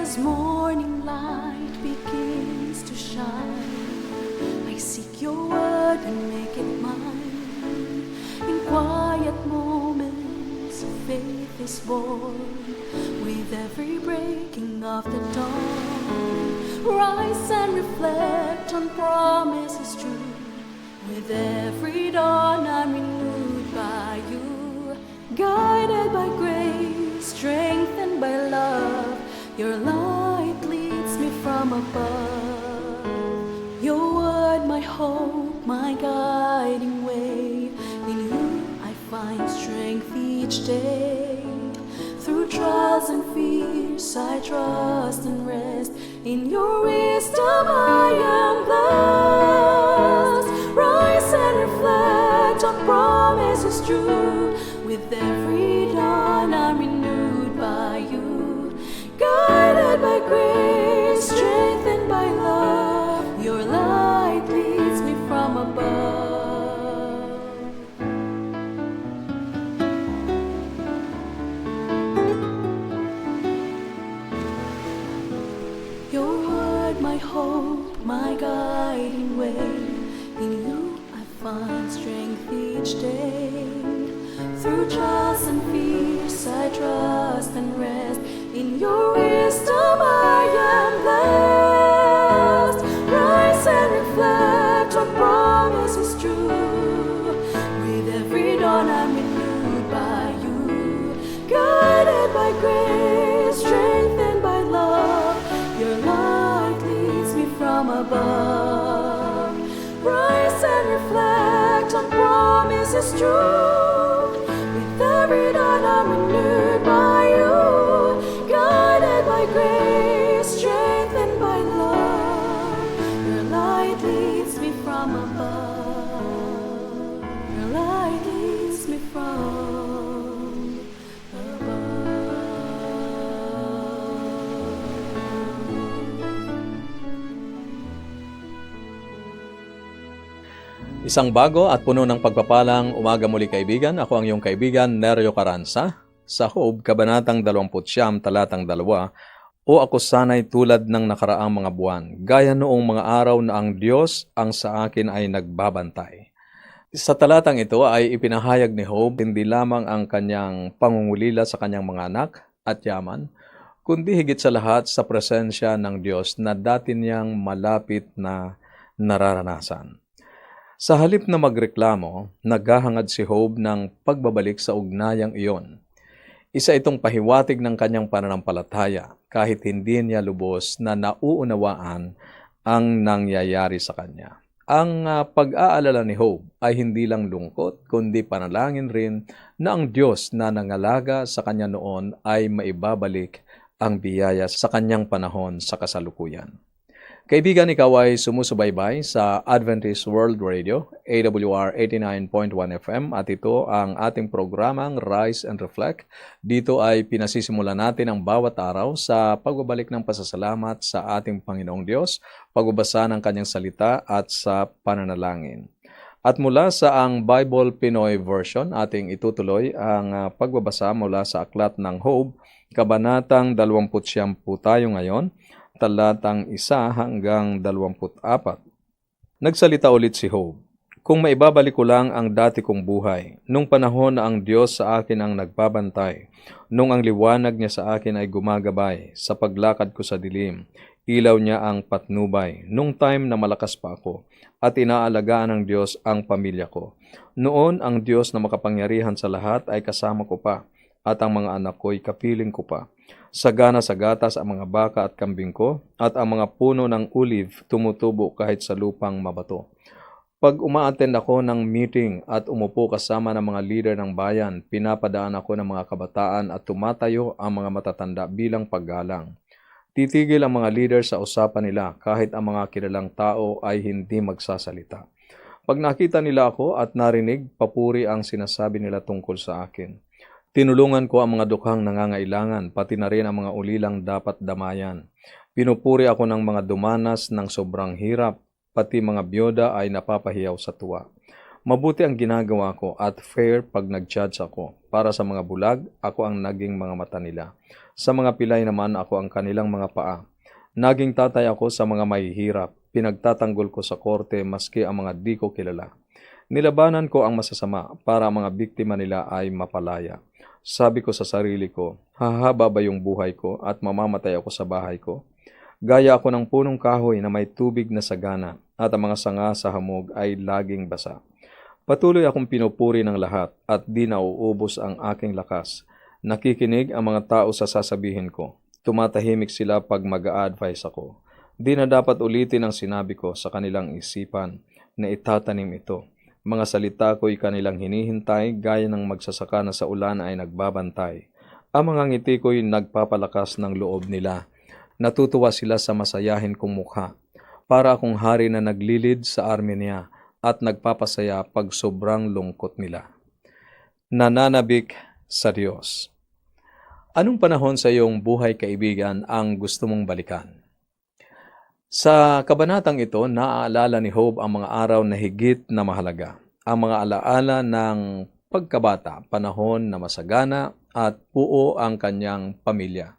as morning light begins to shine, I seek your word and make it mine. In quiet moments, faith is born. With every breaking of the dawn, rise and reflect on promises true. With every dawn, I'm renewed by you. Guided by grace, strengthened by love, your light leads me from above. Your word, my hope, my guiding way. In you I find strength each day. Through trials and fears, I trust and rest. In your wisdom I am blessed. Rise and reflect on promises true. With every dawn I'm renewed by you. Guided by grace, strengthened by love, your light leads me from above. Your word, my hope, my guiding way. In you I find strength each day. Through trials and fears I trust and rest. In your wisdom I am blessed. Rise and reflect on promises true. With every dawn I'm renewed by you. Guided by grace, strengthened by love, your light leads me from above. Rise and reflect on promises true. With every dawn I'm renewed by you. Guided by grace, strengthened by love, your light leads me from above. Your light leads me from above. Isang bago at puno ng pagpapalang umaga muli kaibigan. Ako ang iyong kaibigan, Nerio Caranza. Sa Job, Kabanatang 29, Talatang 2, O ako sana'y tulad ng nakaraang mga buwan, gaya noong mga araw na ang Diyos ang sa akin ay nagbabantay. Sa talatang ito ay ipinahayag ni Job hindi lamang ang kanyang pangungulila sa kanyang mga anak at yaman, kundi higit sa lahat sa presensya ng Diyos na dati niyang malapit na nararanasan. Sa halip na magreklamo, naghahangad si Job ng pagbabalik sa ugnayang iyon. Isa itong pahiwatig ng kanyang pananampalataya kahit hindi niya lubos na nauunawaan ang nangyayari sa kanya. Ang pag-aalala ni Job ay hindi lang lungkot kundi panalangin rin na ang Diyos na nangalaga sa kanya noon ay maibabalik ang biyaya sa kanyang panahon sa kasalukuyan. Kaibigan, ikaw ay sumusubaybay sa Adventist World Radio, AWR 89.1 FM at ito ang ating programang Rise and Reflect. Dito ay pinasisimula natin ang bawat araw sa pagbabalik ng pasasalamat sa ating Panginoong Diyos, pagbabasa ng kanyang salita at sa pananalangin. At mula sa ang Bible Pinoy Version, ating itutuloy ang pagbabasa mula sa aklat ng Job, Kabanatang 29 po tayo ngayon, talatang 1 hanggang 24. Nagsalita ulit si Job, Kung maibabalik ko lang ang dati kong buhay, nung panahon na ang Diyos sa akin ang nagbabantay, nung ang liwanag niya sa akin ay gumagabay, sa paglakad ko sa dilim, ilaw niya ang patnubay, nung time na malakas pa ako, at inaalagaan ng Diyos ang pamilya ko. Noon ang Diyos na makapangyarihan sa lahat ay kasama ko pa, at ang mga anak ko'y kapiling ko pa. Sagana sa gatas ang mga baka at kambing ko, at ang mga puno ng olive tumutubo kahit sa lupang mabato. Pag umaattend ako ng meeting at umupo kasama ng mga leader ng bayan, pinapadaan ako ng mga kabataan at tumatayo ang mga matatanda bilang paggalang. Titigil ang mga leader sa usapan nila kahit ang mga kilalang tao ay hindi magsasalita. Pag nakita nila ako at narinig, papuri ang sinasabi nila tungkol sa akin. Tinulungan ko ang mga dukhang nangangailangan, pati na rin ang mga ulilang dapat damayan. Pinupuri ako ng mga dumanas ng sobrang hirap, pati mga byuda ay napapahiyaw sa tuwa. Mabuti ang ginagawa ko at fair pag nag-judge ako. Para sa mga bulag, ako ang naging mga mata nila. Sa mga pilay naman, ako ang kanilang mga paa. Naging tatay ako sa mga mahihirap. Pinagtatanggol ko sa korte maski ang mga di ko kilala. Nilabanan ko ang masasama para ang mga biktima nila ay mapalaya. Sabi ko sa sarili ko, hahaba ba yung buhay ko at mamamatay ako sa bahay ko? Gaya ako ng punong kahoy na may tubig na sagana at ang mga sanga sa hamog ay laging basa. Patuloy akong pinupuri ng lahat at di nauubos ang aking lakas. Nakikinig ang mga tao sa sasabihin ko. Tumatahimik sila pag mag-a-advise ako. Di na dapat ulitin ang sinabi ko sa kanilang isipan na itatanim ito. Mga salita ko'y kanilang hinihintay gaya ng magsasaka na sa ulan ay nagbabantay. Ang mga ngiti ko'y nagpapalakas ng loob nila. Natutuwa sila sa masayahin kong mukha. Para akong hari na naglilid sa Armenia at nagpapasaya pag sobrang lungkot nila. Nananabik sa Diyos. Anong panahon sa iyong buhay, kaibigan, ang gusto mong balikan? Sa kabanatang ito, naaalala ni Job ang mga araw na higit na mahalaga. Ang mga alaala ng pagkabata, panahon na masagana at buo ang kanyang pamilya.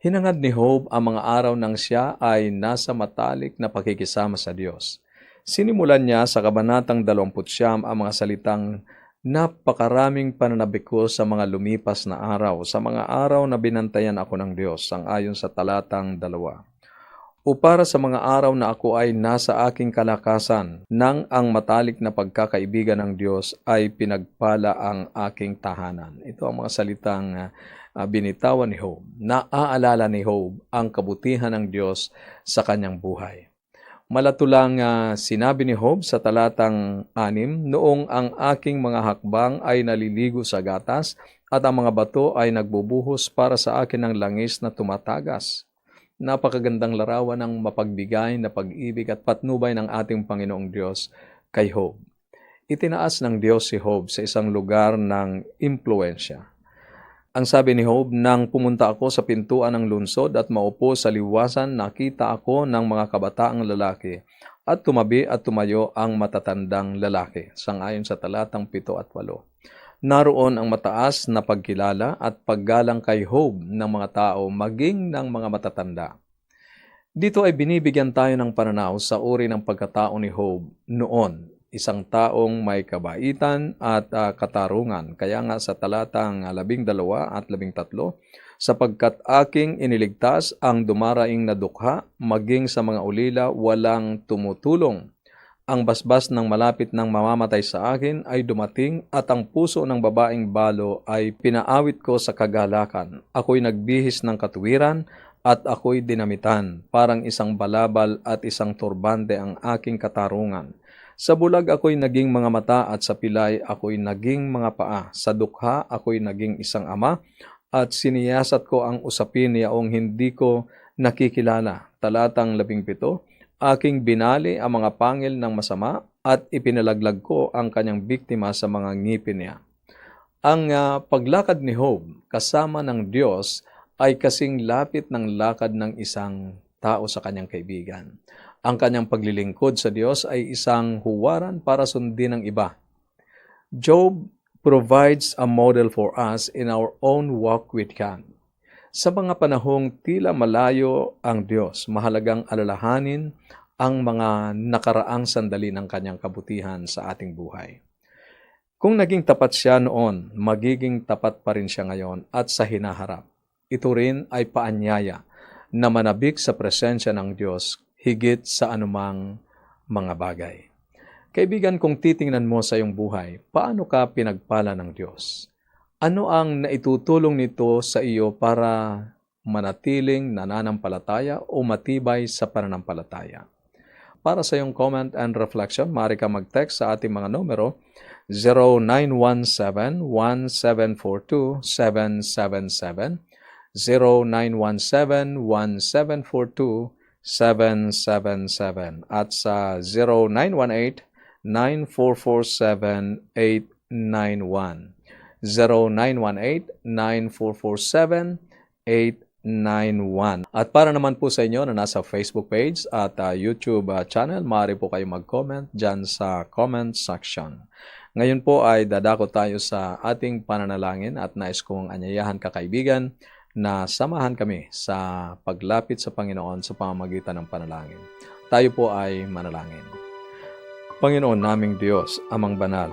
Hinangad ni Job ang mga araw nang siya ay nasa matalik na pakikisama sa Diyos. Sinimulan niya sa kabanatang 29 ang mga salitang, napakaraming pananabik ko sa mga lumipas na araw, sa mga araw na binantayan ako ng Diyos, sangayon sa talatang 2. O para sa mga araw na ako ay nasa aking kalakasan, nang ang matalik na pagkakaibigan ng Diyos ay pinagpala ang aking tahanan. Ito ang mga salitang binitawan ni Job. Naaalala ni Job ang kabutihan ng Diyos sa kanyang buhay. Malatulang sinabi ni Job sa talatang 6, noong ang aking mga hakbang ay naliligo sa gatas at ang mga bato ay nagbubuhos para sa akin ng langis na tumatagas. Napakagandang larawan ng mapagbigay na pag-ibig at patnubay ng ating Panginoong Diyos kay Job. Itinaas ng Diyos si Job sa isang lugar ng impluensya. Ang sabi ni Job, nang pumunta ako sa pintuan ng lunsod at maupo sa liwasan, nakita ako ng mga kabataang lalaki at tumabi at tumayo ang matatandang lalaki. Sangayon sa talatang 7 at 8. Naroon ang mataas na pagkilala at paggalang kay Job ng mga tao maging ng mga matatanda. Dito ay binibigyan tayo ng pananaw sa uri ng pagkatao ni Job noon. Isang taong may kabaitan at katarungan. Kaya nga sa talatang 12 at 13, sapagkat aking iniligtas ang dumaraing na dukha, maging sa mga ulila walang tumutulong. Ang basbas ng malapit ng mamamatay sa akin ay dumating at ang puso ng babaeng balo ay pinaawit ko sa kagalakan. Ako'y nagbihis ng katuwiran at ako'y dinamitan. Parang isang balabal at isang turbante ang aking katarungan. Sa bulag ako'y naging mga mata at sa pilay ako'y naging mga paa. Sa dukha ako'y naging isang ama at siniyasat ko ang usapin niyaong hindi ko nakikilala. Talatang 17, aking binali ang mga pangil ng masama at ipinalaglag ko ang kanyang biktima sa mga ngipin niya. Ang paglakad ni Job kasama ng Diyos ay kasing lapit ng lakad ng isang tao sa kanyang kaibigan. Ang kanyang paglilingkod sa Diyos ay isang huwaran para sundin ng iba. Job provides a model for us in our own walk with God. Sa mga panahong tila malayo ang Diyos, mahalagang alalahanin ang mga nakaraang sandali ng kanyang kabutihan sa ating buhay. Kung naging tapat siya noon, magiging tapat pa rin siya ngayon at sa hinaharap. Ito rin ay paanyaya na manabik sa presensya ng Diyos higit sa anumang mga bagay. Kaibigan, kung titingnan mo sa iyong buhay, paano ka pinagpala ng Diyos? Ano ang naitutulong nito sa iyo para manatiling nananampalataya o matibay sa pananampalataya? Para sa iyong comment and reflection, maaari ka mag-text sa ating mga numero 0917-1742-777, 0917-1742-777 at sa 0918-9447-891. 0918-9447-891. At para naman po sa inyo na nasa Facebook page at YouTube channel, maaari po kayo mag-comment dyan sa comment section. Ngayon po ay dadako tayo sa ating pananalangin at nais kong anyayahan kakaibigan na samahan kami sa paglapit sa Panginoon sa pamamagitan ng panalangin. Tayo po ay manalangin. Panginoon naming Diyos, Amang Banal,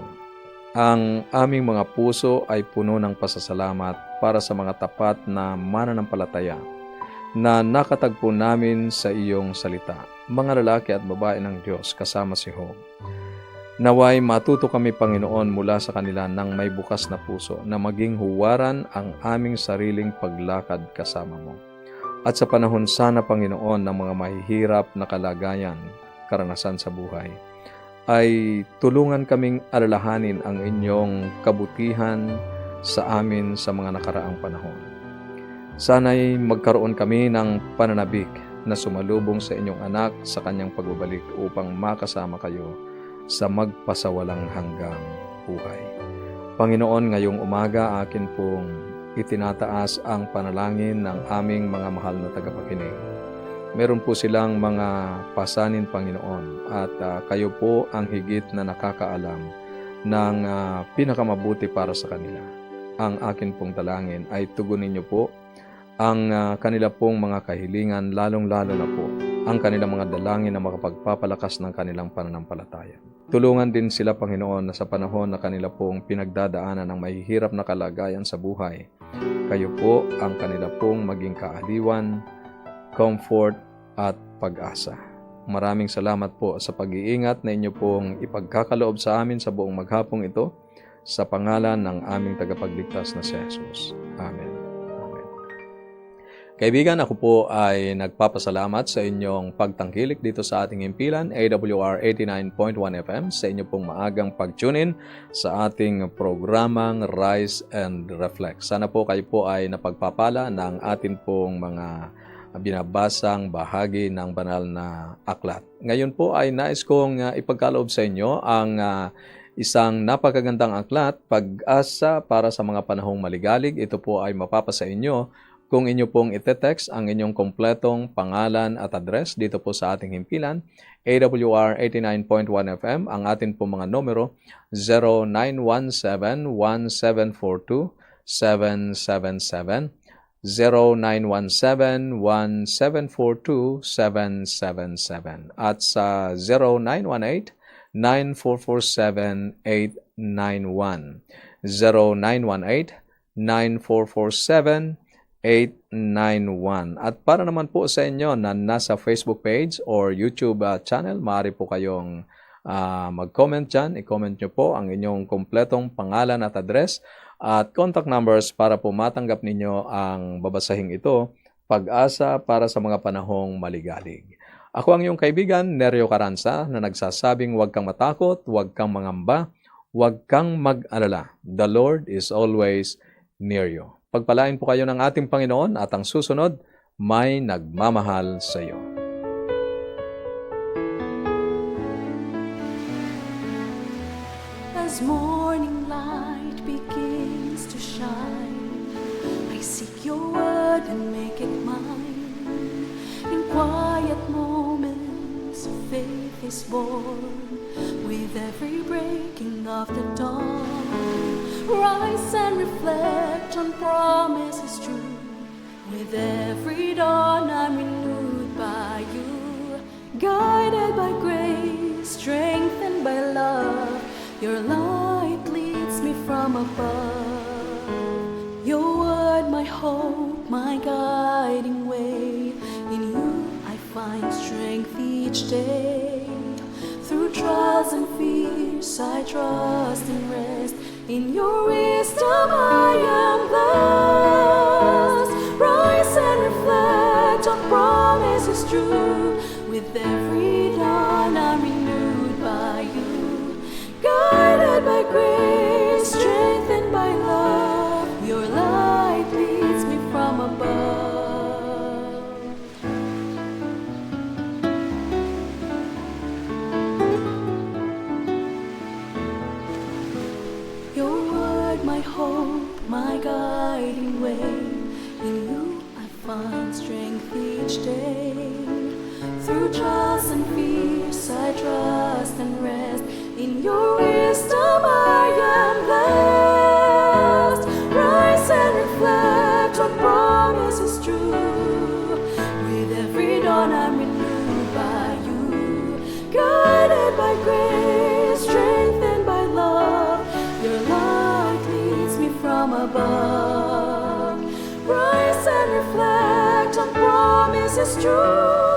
ang aming mga puso ay puno ng pasasalamat para sa mga tapat na mananampalataya na nakatagpo namin sa iyong salita, mga lalaki at babae ng Diyos kasama si Job. Naway matuto kami, Panginoon, mula sa kanila ng may bukas na puso na maging huwaran ang aming sariling paglakad kasama mo. At sa panahon sana, Panginoon, ng mga mahihirap na kalagayan, karanasan sa buhay, ay tulungan kaming alalahanin ang inyong kabutihan sa amin sa mga nakaraang panahon. Sana'y magkaroon kami ng pananabik na sumalubong sa inyong anak sa kanyang pagbabalik upang makasama kayo sa magpasawalang hanggang buhay. Panginoon, ngayong umaga akin pong itinataas ang panalangin ng aming mga mahal na tagapakinig. Meron po silang mga pasanin, Panginoon, at kayo po ang higit na nakakaalam ng pinakamabuti para sa kanila. Ang akin pong dalangin ay tugunin niyo po ang kanila pong mga kahilingan, lalong-lalo na po ang kanilang mga dalangin na makapagpapalakas ng kanilang pananampalataya. Tulungan din sila, Panginoon, na sa panahon na kanila pong pinagdadaanan ng mahihirap na kalagayan sa buhay, kayo po ang kanila pong maging kaaliwan, comfort at pag-asa. Maraming salamat po sa pag-iingat na inyo pong ipagkakaloob sa amin sa buong maghapong ito, sa pangalan ng aming tagapagligtas na si Jesus. Amen. Amen. Kaibigan, ako po ay nagpapasalamat sa inyong pagtangkilik dito sa ating himpilan, AWR 89.1 FM, sa inyo pong maagang pag-tune in sa ating programang Rise and Reflect. Sana po kayo po ay napagpapala ng atin pong mga binabasang bahagi ng banal na aklat. Ngayon po ay nais kong ipagkaloob sa inyo ang isang napakagandang aklat, Pag-asa para sa mga panahong maligalig. Ito po ay mapapasa inyo kung inyo pong ite-text ang inyong kompletong pangalan at address dito po sa ating himpilan, AWR 89.1 FM. Ang atin po mga numero 0917-1742-777, 0917-1742-777 at sa 0918-9447-891, 0918-9447-891. At para naman po sa inyo na nasa Facebook page or YouTube channel, maaari po kayong mag-comment dyan. I-comment nyo po ang inyong kompletong pangalan at address at contact numbers para po matanggap ninyo ang babasahing ito, Pag-asa para sa mga panahong maligalig. Ako ang iyong kaibigan, Neryo Caranza, na nagsasabing huwag kang matakot, huwag kang mangamba, huwag kang mag-alala. The Lord is always near you. Pagpalain po kayo ng ating Panginoon at ang susunod, may nagmamahal sa iyo. As morning light begins to shine, I seek your word and make it mine. In quiet moments, faith is born. With every breaking of the dawn, rise and reflect on promises true. With every dawn, I'm renewed by you. Guided by grace, strengthened by love, your light leads me from above. Your word, my hope, my guiding way. In you I find strength each day. Through trials and fears I trust and rest. In your wisdom I am blessed. Rise and reflect on promises true. With every dawn I'm renewed by you. Guided by grace, strengthened by love, your light leads me from above. Your word, my hope, my guiding way. In you I find strength each day. Through trials and fears, I trust and rest. In your wisdom, I am blessed. Rise and reflect on promises true. With every dawn, I'm renewed by you. Guided by grace, strengthened by love. Your light leads me from above. Rise and reflect on promises true.